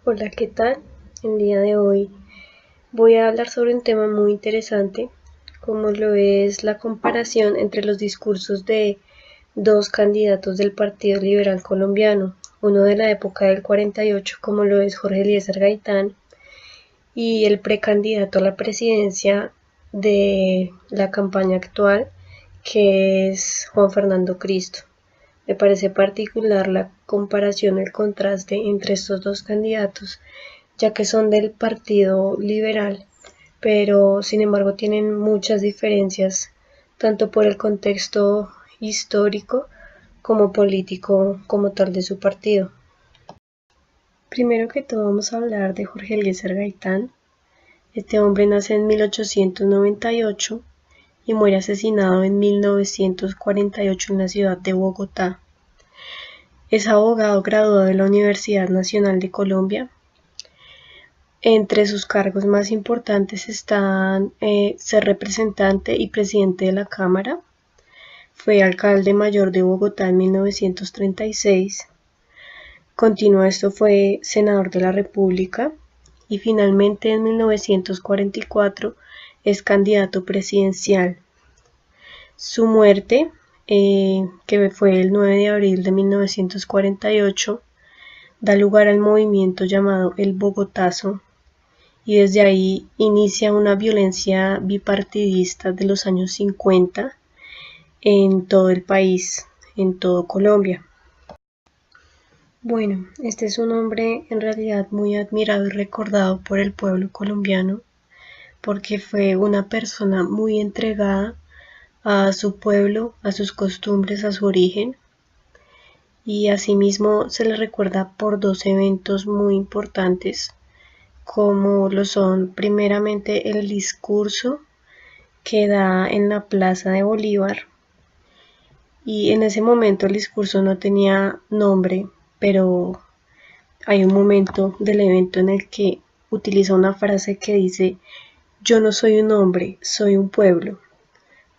Hola, ¿qué tal? El día de hoy voy a hablar sobre un tema muy interesante, como lo es la comparación entre los discursos de dos candidatos del Partido Liberal Colombiano, uno de la época del 48, como lo es Jorge Eliezer Gaitán, y el precandidato a la presidencia de la campaña actual, que es Juan Fernando Cristo. Me parece particular la comparación, el contraste entre estos dos candidatos, ya que son del Partido Liberal, pero sin embargo tienen muchas diferencias, tanto por el contexto histórico como político como tal de su partido. Primero que todo vamos a hablar de Jorge Eliezer Gaitán. Este hombre nace en 1898 y muere asesinado en 1948 en la ciudad de Bogotá. Es abogado graduado de la Universidad Nacional de Colombia. Entre sus cargos más importantes están ser representante y presidente de la Cámara. Fue alcalde mayor de Bogotá en 1936. Continuo a esto fue senador de la República y finalmente en 1944 es candidato presidencial. Su muerte, que fue el 9 de abril de 1948, da lugar al movimiento llamado el Bogotazo, y desde ahí inicia una violencia bipartidista de los años 50 en todo el país, en todo Colombia. Bueno, este es un hombre en realidad muy admirado y recordado por el pueblo colombiano, porque fue una persona muy entregada a su pueblo, a sus costumbres, a su origen, y asimismo se le recuerda por dos eventos muy importantes, como lo son primeramente el discurso que da en la Plaza de Bolívar, y en ese momento el discurso no tenía nombre, pero hay un momento del evento en el que utiliza una frase que dice: yo no soy un hombre, soy un pueblo.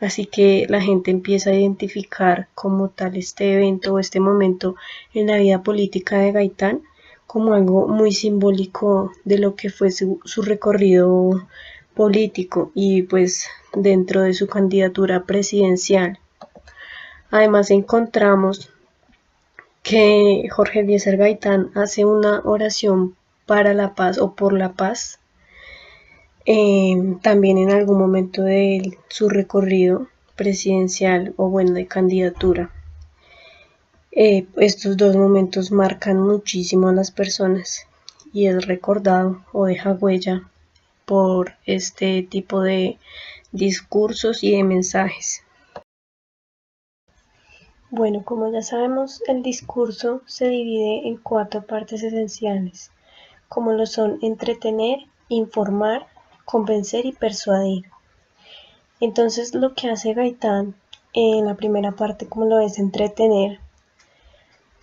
Así que la gente empieza a identificar como tal este evento o este momento en la vida política de Gaitán como algo muy simbólico de lo que fue su recorrido político y pues dentro de su candidatura presidencial. Además encontramos que Jorge Eliezer Gaitán hace una oración para la paz o por la paz, también en algún momento de su recorrido presidencial o bueno de candidatura. Estos dos momentos marcan muchísimo a las personas y es recordado o deja huella por este tipo de discursos y de mensajes. Bueno, como ya sabemos, el discurso se divide en cuatro partes esenciales, como lo son entretener, informar, convencer y persuadir. Entonces lo que hace Gaitán en la primera parte, como lo es entretener,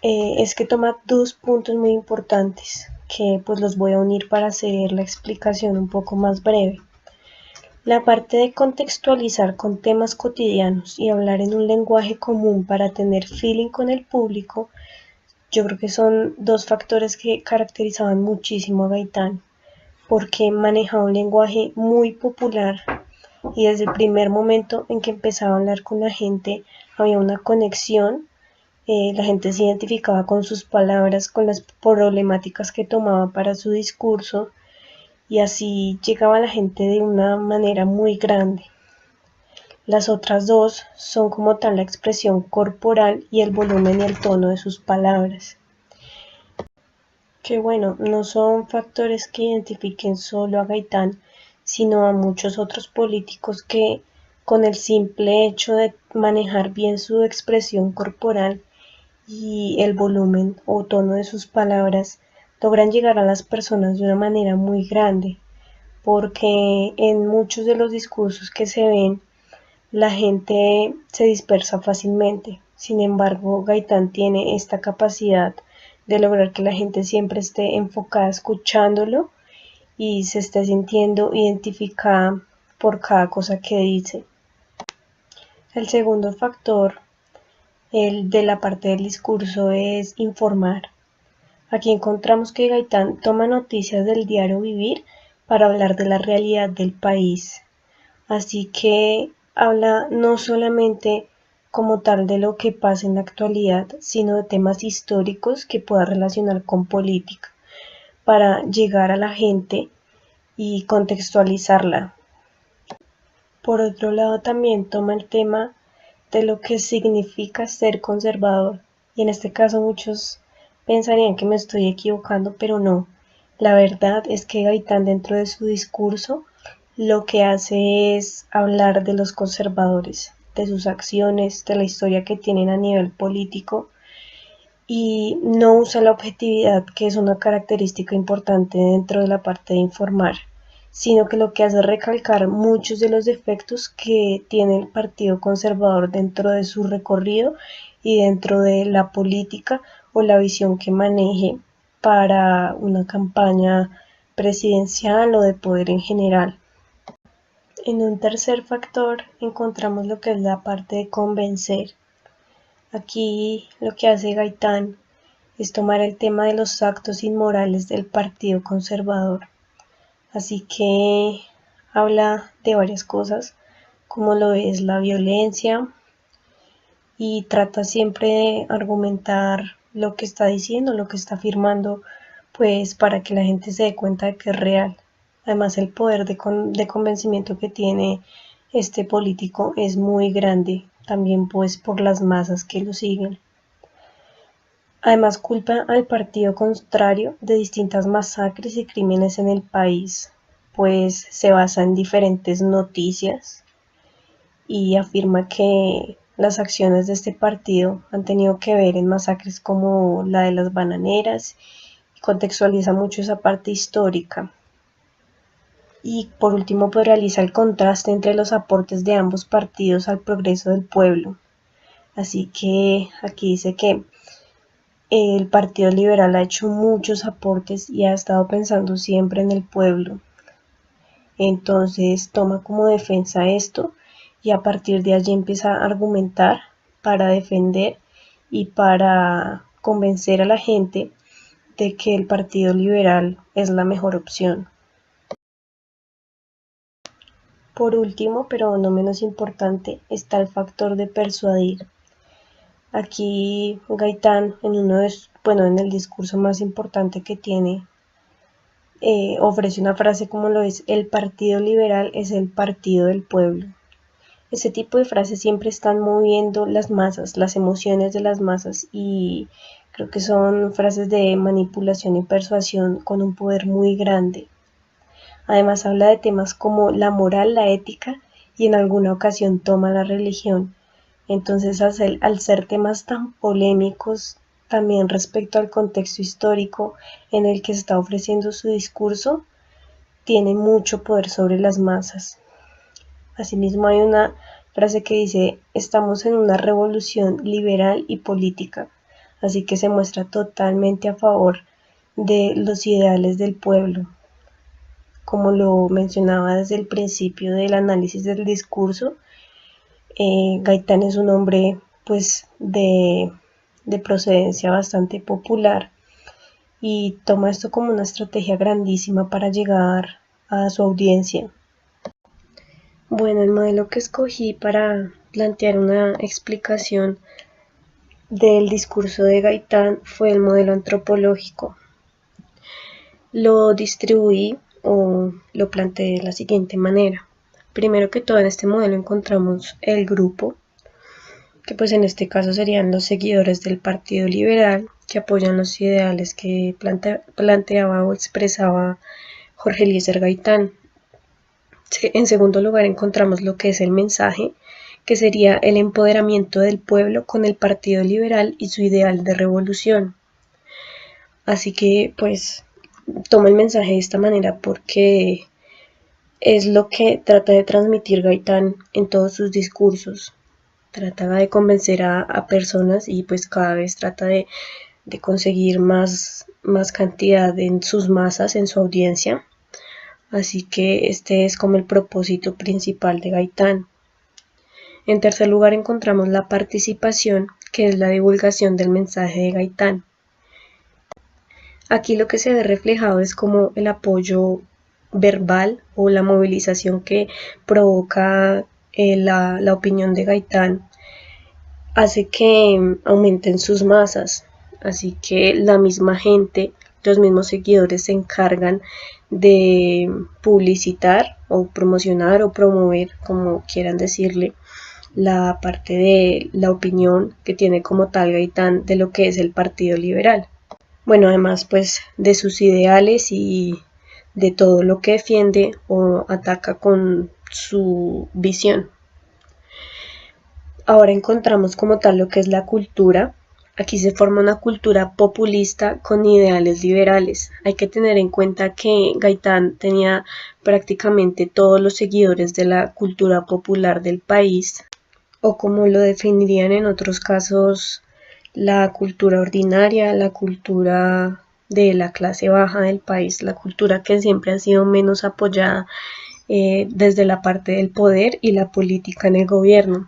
es que toma dos puntos muy importantes, que pues los voy a unir para hacer la explicación un poco más breve. La parte de contextualizar con temas cotidianos y hablar en un lenguaje común para tener feeling con el público, yo creo que son dos factores que caracterizaban muchísimo a Gaitán, porque manejaba un lenguaje muy popular y desde el primer momento en que empezaba a hablar con la gente había una conexión, la gente se identificaba con sus palabras, con las problemáticas que tomaba para su discurso y así llegaba a la gente de una manera muy grande. Las otras dos son como tal la expresión corporal y el volumen y el tono de sus palabras, que bueno, no son factores que identifiquen solo a Gaitán, sino a muchos otros políticos que con el simple hecho de manejar bien su expresión corporal y el volumen o tono de sus palabras logran llegar a las personas de una manera muy grande, porque en muchos de los discursos que se ven la gente se dispersa fácilmente. Sin embargo, Gaitán tiene esta capacidad de lograr que la gente siempre esté enfocada escuchándolo y se esté sintiendo identificada por cada cosa que dice. El segundo factor, el de la parte del discurso, es informar. Aquí encontramos que Gaitán toma noticias del diario vivir para hablar de la realidad del país. Así que habla no solamente como tal de lo que pasa en la actualidad, sino de temas históricos que pueda relacionar con política, para llegar a la gente y contextualizarla. Por otro lado, también toma el tema de lo que significa ser conservador, y en este caso muchos pensarían que me estoy equivocando, pero no. La verdad es que Gaitán, dentro de su discurso, lo que hace es hablar de los conservadores, de sus acciones, de la historia que tienen a nivel político, y no usa la objetividad, que es una característica importante dentro de la parte de informar, sino que lo que hace es recalcar muchos de los defectos que tiene el Partido Conservador dentro de su recorrido y dentro de la política o la visión que maneje para una campaña presidencial o de poder en general. En un tercer factor encontramos lo que es la parte de convencer. Aquí lo que hace Gaitán es tomar el tema de los actos inmorales del Partido Conservador. Así que habla de varias cosas, como lo es la violencia, y trata siempre de argumentar lo que está diciendo, lo que está afirmando, pues para que la gente se dé cuenta de que es real. Además, el poder de convencimiento que tiene este político es muy grande, también pues por las masas que lo siguen. Además, culpa al partido contrario de distintas masacres y crímenes en el país, pues se basa en diferentes noticias y afirma que las acciones de este partido han tenido que ver en masacres como la de las bananeras, y contextualiza mucho esa parte histórica. Y por último, pues realiza el contraste entre los aportes de ambos partidos al progreso del pueblo. Así que aquí dice que el Partido Liberal ha hecho muchos aportes y ha estado pensando siempre en el pueblo. Entonces toma como defensa esto y a partir de allí empieza a argumentar para defender y para convencer a la gente de que el Partido Liberal es la mejor opción. Por último, pero no menos importante, está el factor de persuadir. Aquí Gaitán, en el discurso más importante que tiene, ofrece una frase como lo es: el Partido Liberal es el partido del pueblo. Ese tipo de frases siempre están moviendo las masas, las emociones de las masas, y creo que son frases de manipulación y persuasión con un poder muy grande. Además habla de temas como la moral, la ética y en alguna ocasión toma la religión. Entonces, al ser temas tan polémicos, también respecto al contexto histórico en el que se está ofreciendo su discurso, tiene mucho poder sobre las masas. Asimismo, hay una frase que dice: estamos en una revolución liberal y política, así que se muestra totalmente a favor de los ideales del pueblo. Como lo mencionaba desde el principio del análisis del discurso, Gaitán es un hombre pues de procedencia bastante popular y toma esto como una estrategia grandísima para llegar a su audiencia. Bueno, el modelo que escogí para plantear una explicación del discurso de Gaitán fue el modelo antropológico. Lo distribuí o lo planteé de la siguiente manera. Primero que todo, en este modelo encontramos el grupo, que pues en este caso serían los seguidores del Partido Liberal, que apoyan los ideales que planteaba o expresaba Jorge Eliezer Gaitán. En segundo lugar encontramos lo que es el mensaje, que sería el empoderamiento del pueblo con el Partido Liberal y su ideal de revolución. Así que pues tomo el mensaje de esta manera porque es lo que trata de transmitir Gaitán en todos sus discursos. Trata de convencer a personas y pues cada vez trata de conseguir más cantidad en sus masas, en su audiencia. Así que este es como el propósito principal de Gaitán. En tercer lugar encontramos la participación, que es la divulgación del mensaje de Gaitán. Aquí lo que se ve reflejado es como el apoyo verbal o la movilización que provoca la opinión de Gaitán hace que aumenten sus masas. Así que la misma gente, los mismos seguidores se encargan de publicitar o promocionar o promover, como quieran decirle, la parte de la opinión que tiene como tal Gaitán de lo que es el Partido Liberal. Bueno, además pues de sus ideales y de todo lo que defiende o ataca con su visión. Ahora encontramos como tal lo que es la cultura. Aquí se forma una cultura populista con ideales liberales. Hay que tener en cuenta que Gaitán tenía prácticamente todos los seguidores de la cultura popular del país, o como lo definirían en otros casos, la cultura ordinaria, la cultura de la clase baja del país, la cultura que siempre ha sido menos apoyada desde la parte del poder y la política en el gobierno.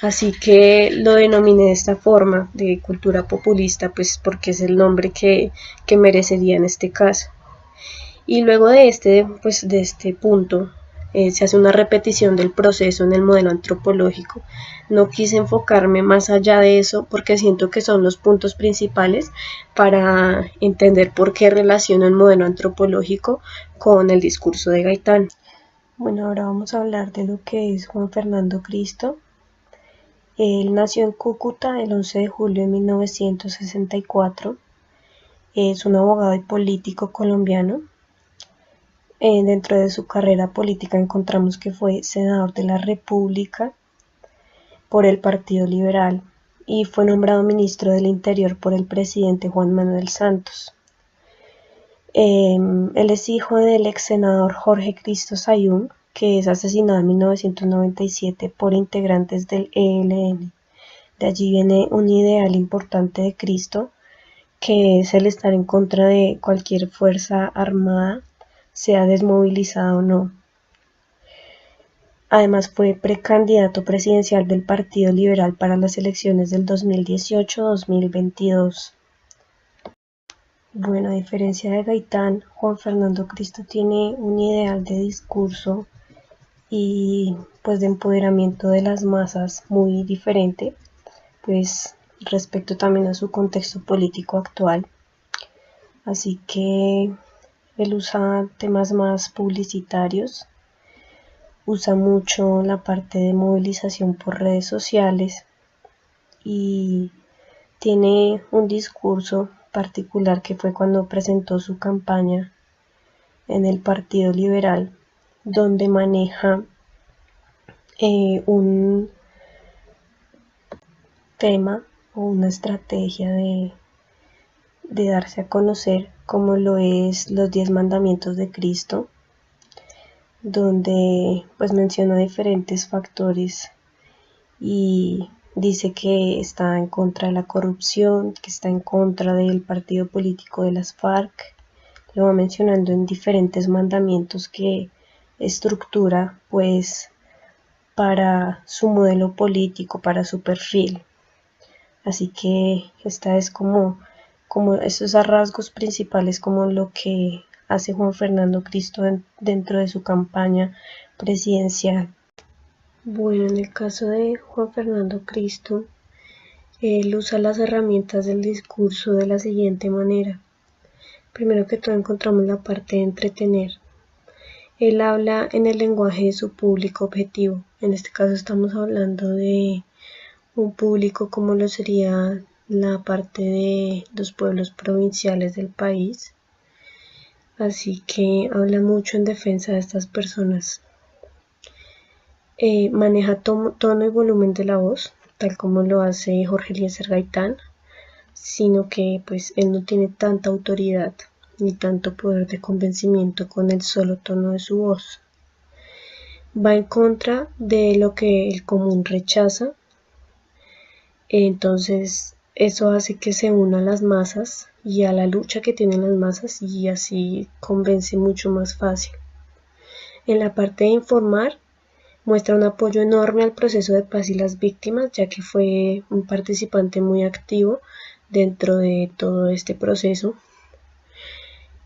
Así que lo denominé de esta forma, de cultura populista, pues porque es el nombre que merecería en este caso. Y luego de este punto, se hace una repetición del proceso en el modelo antropológico. No quise enfocarme más allá de eso porque siento que son los puntos principales para entender por qué relaciono el modelo antropológico con el discurso de Gaitán. Bueno, ahora vamos a hablar de lo que es Juan Fernando Cristo. Él nació en Cúcuta el 11 de julio de 1964. Es un abogado y político colombiano. Dentro de su carrera política encontramos que fue senador de la República por el Partido Liberal y fue nombrado ministro del Interior por el presidente Juan Manuel Santos. Él es hijo del ex senador Jorge Cristo Sayún, que es asesinado en 1997 por integrantes del ELN. De allí viene un ideal importante de Cristo, que es el estar en contra de cualquier fuerza armada, sea desmovilizado o no. Además fue precandidato presidencial del Partido Liberal para las elecciones del 2018-2022. Bueno, a diferencia de Gaitán, Juan Fernando Cristo tiene un ideal de discurso y pues de empoderamiento de las masas muy diferente, pues respecto también a su contexto político actual. Así que él usa temas más publicitarios, usa mucho la parte de movilización por redes sociales y tiene un discurso particular que fue cuando presentó su campaña en el Partido Liberal, donde maneja un tema o una estrategia de darse a conocer, como lo es los 10 mandamientos de Cristo, donde pues menciona diferentes factores y dice que está en contra de la corrupción, que está en contra del partido político de las FARC. Lo va mencionando en diferentes mandamientos que estructura pues para su modelo político, para su perfil. Así que esta es como esos rasgos principales, como lo que hace Juan Fernando Cristo dentro de su campaña presidencial. Bueno, en el caso de Juan Fernando Cristo, él usa las herramientas del discurso de la siguiente manera. Primero que todo encontramos la parte de entretener. Él habla en el lenguaje de su público objetivo. En este caso estamos hablando de un público como lo sería la parte de los pueblos provinciales del país. Así que habla mucho en defensa de estas personas. Maneja tono y volumen de la voz, tal como lo hace Jorge Eliezer Gaitán, sino que pues él no tiene tanta autoridad ni tanto poder de convencimiento con el solo tono de su voz. Va en contra de lo que el común rechaza. Entonces eso hace que se unan las masas y a la lucha que tienen las masas, y así convence mucho más fácil. En la parte de informar, muestra un apoyo enorme al proceso de paz y las víctimas, ya que fue un participante muy activo dentro de todo este proceso.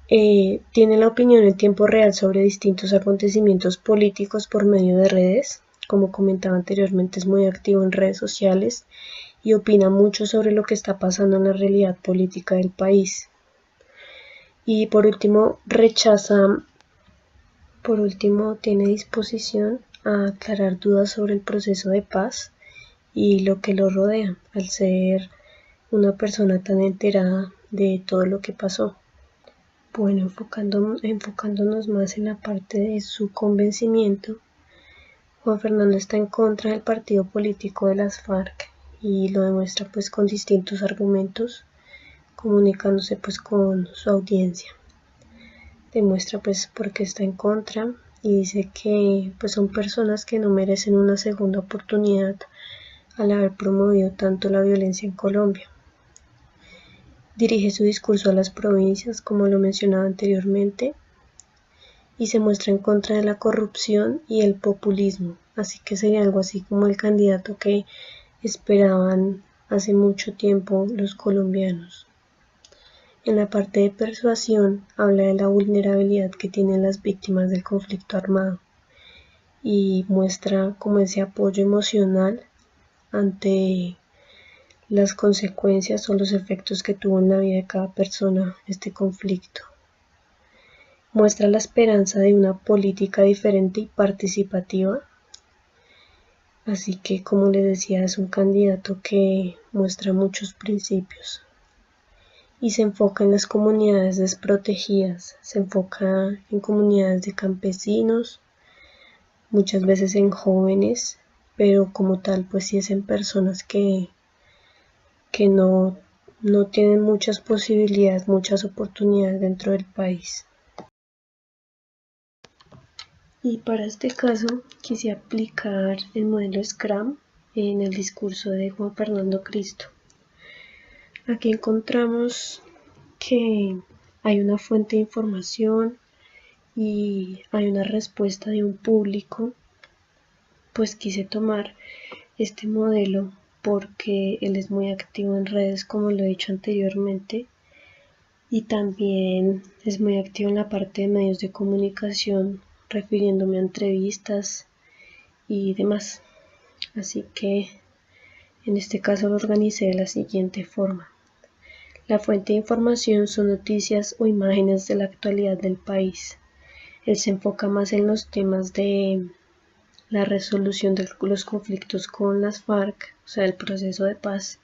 Tiene la opinión en tiempo real sobre distintos acontecimientos políticos por medio de redes. Como comentaba anteriormente, es muy activo en redes sociales y opina mucho sobre lo que está pasando en la realidad política del país. Y por último, tiene disposición a aclarar dudas sobre el proceso de paz y lo que lo rodea, al ser una persona tan enterada de todo lo que pasó. Bueno, enfocándonos más en la parte de su convencimiento, Juan Fernando está en contra del partido político de las FARC y lo demuestra pues con distintos argumentos, comunicándose pues con su audiencia. Demuestra pues por qué está en contra y dice que pues son personas que no merecen una segunda oportunidad al haber promovido tanto la violencia en Colombia. Dirige su discurso a las provincias, como lo mencionaba anteriormente, y se muestra en contra de la corrupción y el populismo, así que sería algo así como el candidato que esperaban hace mucho tiempo los colombianos. En la parte de persuasión habla de la vulnerabilidad que tienen las víctimas del conflicto armado y muestra como ese apoyo emocional ante las consecuencias o los efectos que tuvo en la vida de cada persona este conflicto. Muestra la esperanza de una política diferente y participativa. Así que, como les decía, es un candidato que muestra muchos principios y se enfoca en las comunidades desprotegidas, se enfoca en comunidades de campesinos, muchas veces en jóvenes, pero como tal, pues sí es en personas que no tienen muchas posibilidades, muchas oportunidades dentro del país. Y para este caso quise aplicar el modelo Scrum en el discurso de Juan Fernando Cristo. Aquí encontramos que hay una fuente de información y hay una respuesta de un público. Pues quise tomar este modelo porque él es muy activo en redes, como lo he dicho anteriormente, y también es muy activo en la parte de medios de comunicación, refiriéndome a entrevistas y demás. Así que en este caso lo organicé de la siguiente forma. La fuente de información son noticias o imágenes de la actualidad del país. Él se enfoca más en los temas de la resolución de los conflictos con las FARC, o sea, el proceso de paz,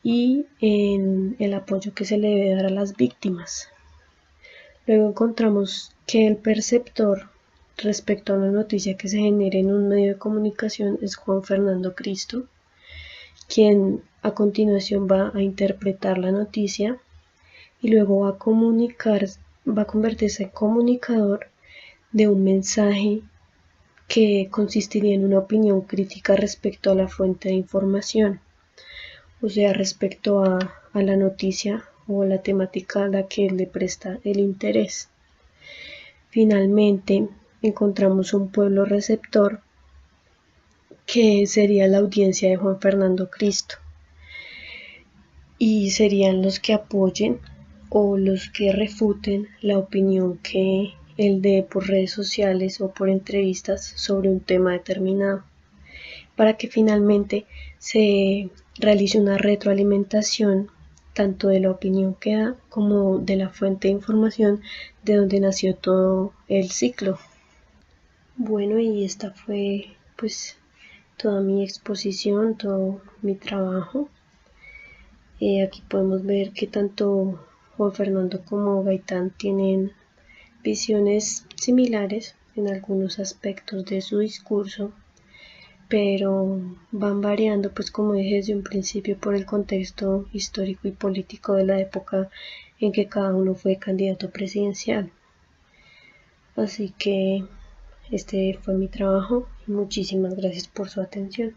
y en el apoyo que se le debe dar a las víctimas. Luego encontramos que el perceptor respecto a una noticia que se genere en un medio de comunicación es Juan Fernando Cristo, quien a continuación va a interpretar la noticia y luego va a convertirse en comunicador de un mensaje que consistiría en una opinión crítica respecto a la fuente de información, o sea, respecto a la noticia o la temática a la que le presta el interés. Finalmente, encontramos un pueblo receptor que sería la audiencia de Juan Fernando Cristo y serían los que apoyen o los que refuten la opinión que él dé por redes sociales o por entrevistas sobre un tema determinado, para que finalmente se realice una retroalimentación tanto de la opinión que da como de la fuente de información de donde nació todo el ciclo. Bueno, y esta fue pues toda mi exposición, todo mi trabajo. Aquí podemos ver que tanto Juan Fernando como Gaitán tienen visiones similares en algunos aspectos de su discurso, pero van variando, pues como dije desde un principio, por el contexto histórico y político de la época en que cada uno fue candidato presidencial. Así que este fue mi trabajo y muchísimas gracias por su atención.